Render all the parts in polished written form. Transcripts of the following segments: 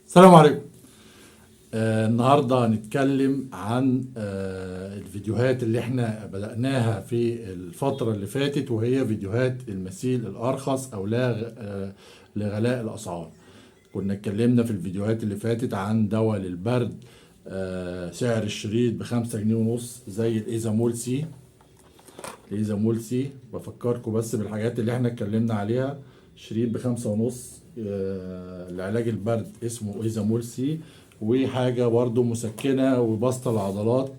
السلام عليكم. النهارده هنتكلم عن الفيديوهات اللي احنا بدأناها في الفترة اللي فاتت، وهي فيديوهات المثيل الأرخص أو لا لغلاء الأسعار. كنا اتكلمنا في الفيديوهات اللي فاتت عن دواء للبرد، سعر الشريط ب5 جنيه ونص زي الإيزامول سي. الإيزامول سي بفكركم بس بالحاجات اللي احنا اتكلمنا عليها. شريط ب5 ونص لعلاج البرد اسمه إيزامول سي، وحاجة برضو مسكنة وبسطة العضلات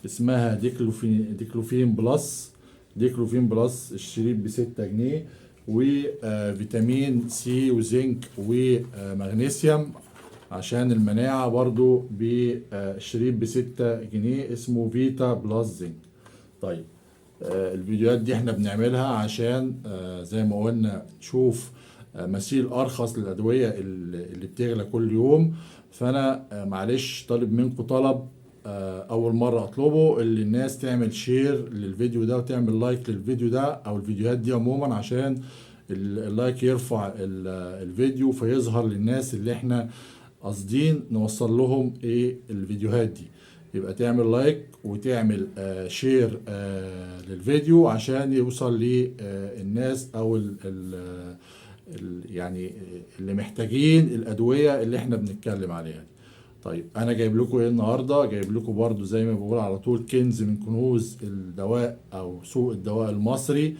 اسمها ديكلوفين بلس. ديكلوفين بلس الشريط ب6 جنيه، وفيتامين سي وزنك ومغنيسيوم عشان المناعة برضو بالشريط ب6 جنيه اسمه فيتا بلس زنك. طيب، الفيديوهات دي احنا بنعملها عشان زي ما قلنا نشوف مثيل ارخص للادويه اللي بتغلى كل يوم. فانا معلش طالب منكم طلب اول مره اطلبه، اللي الناس تعمل شير للفيديو ده وتعمل لايك للفيديو ده او الفيديوهات دي عموما، عشان اللايك يرفع الفيديو فيظهر للناس اللي احنا قاصدين نوصل لهم ايه الفيديوهات دي. يبقى تعمل لايك وتعمل شير للفيديو عشان يوصل للناس او يعني اللي محتاجين الادويه اللي احنا بنتكلم عليها دي. طيب، انا جايب لكم ايه النهارده؟ جايب لكم برضو زي ما بقول على طول كنز من كنوز الدواء او سوق الدواء المصري،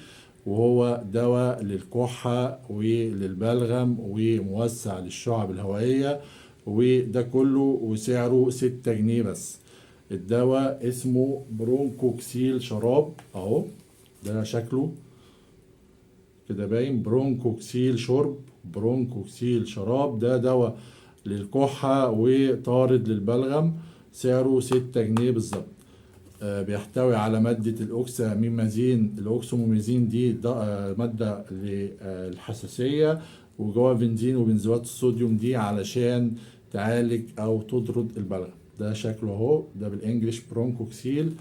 وهو دواء للكحة وللبلغم وموسع للشعب الهوائية، وده كله وسعره 6 جنيه بس. الدواء اسمه برونكوكسيل شراب اهو، ده شكله كده باين، برونكوكسيل شرب، برونكوكسيل شراب. ده دواء للكحة وطارد للبلغم، سعره 6 جنيه بالظبط. بيحتوي على مادة الأوكساميمازين. الأوكساميمازين دي مادة للحساسية، وجوه بنزين وبنزوات الصوديوم دي علشان تعالج أو تطرد البلغم. ده شكله اهو، ده بالانجلش برونكوكسيل،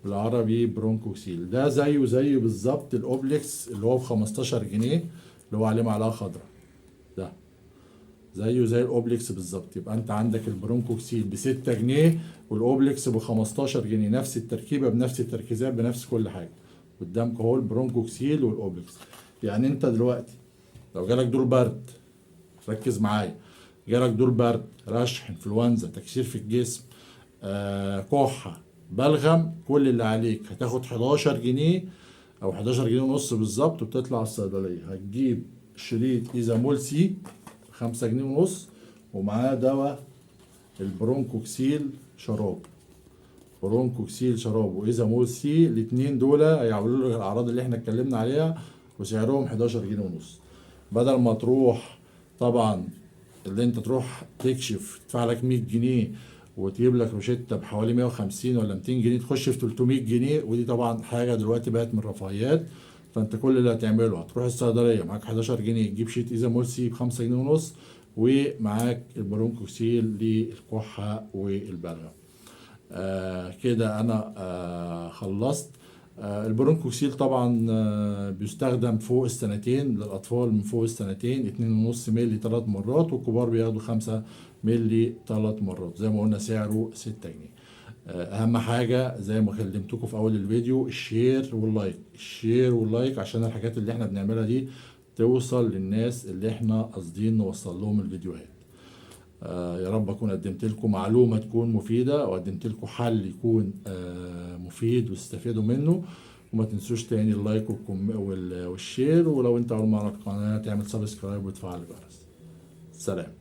بالعربي برونكوكسيل. ده زيه بالظبط الأوبليكس اللي هو ب15 جنيه، اللي هو عليه معلقة خضراء. ده زيه زي الاوبليكس بالظبط. يبقى انت عندك البرونكوكسيل ب6 جنيه والاوبليكس ب15 جنيه، نفس التركيبه بنفس التركيزات بنفس كل حاجه. قدامك اهو البرونكوكسيل والاوبليكس. يعني انت دلوقتي لو جالك دور برد، ركز معايا، جالك دور برد، رشح، انفلونزا، تكسير في الجسم، كحه، بلغم، كل اللي عليك هتاخد 11 جنيه او 11 جنيه ونص بالظبط، وبتطلع الصيدليه هتجيب شريط ايزامول سي 5 جنيه ونص، ومعاه دواء البرونكوكسيل شراب. برونكوكسيل شراب وايزامول سي، الاتنين دول هيعملوا لك الاعراض اللي احنا اتكلمنا عليها، وسعرهم 11 جنيه ونص. بدل ما تروح طبعا اللي انت تروح تكشف تدفع لك 100 جنيه وتجيب لك روشته بحوالي 150 ولا 200 جنيه، تخش في 300 جنيه، ودي طبعا حاجه دلوقتي بقت من الرفاهيات. فانت كل اللي هتعمله هتروح الصيدليه معاك 11 جنيه تجيب شيت ايزامول سي ب5 جنيه ونص، ومعاك البرونكوكسيل للكحه والبلغم. كده انا خلصت. البرونكوكسيل طبعا بيستخدم فوق السنتين للأطفال، من فوق السنتين 2.5 مللي 3 مرات، والكبار بياخدوا 5 مللي 3 مرات. زي ما قلنا سعره 6 جنيه. أهم حاجة زي ما كلمتكم في أول الفيديو، الشير واللايك، الشير واللايك عشان الحاجات اللي احنا بنعملها دي توصل للناس اللي احنا قاصدين نوصل لهم الفيديوهات. يا رب اكون قدمت لكم معلومه تكون مفيده، وقدمت لكم حل يكون مفيد وتستفيدوا منه. وما تنسوش تاني اللايك والشير، ولو انت اول مره القناه تعمل سبسكرايب وتفعل الجرس. سلام.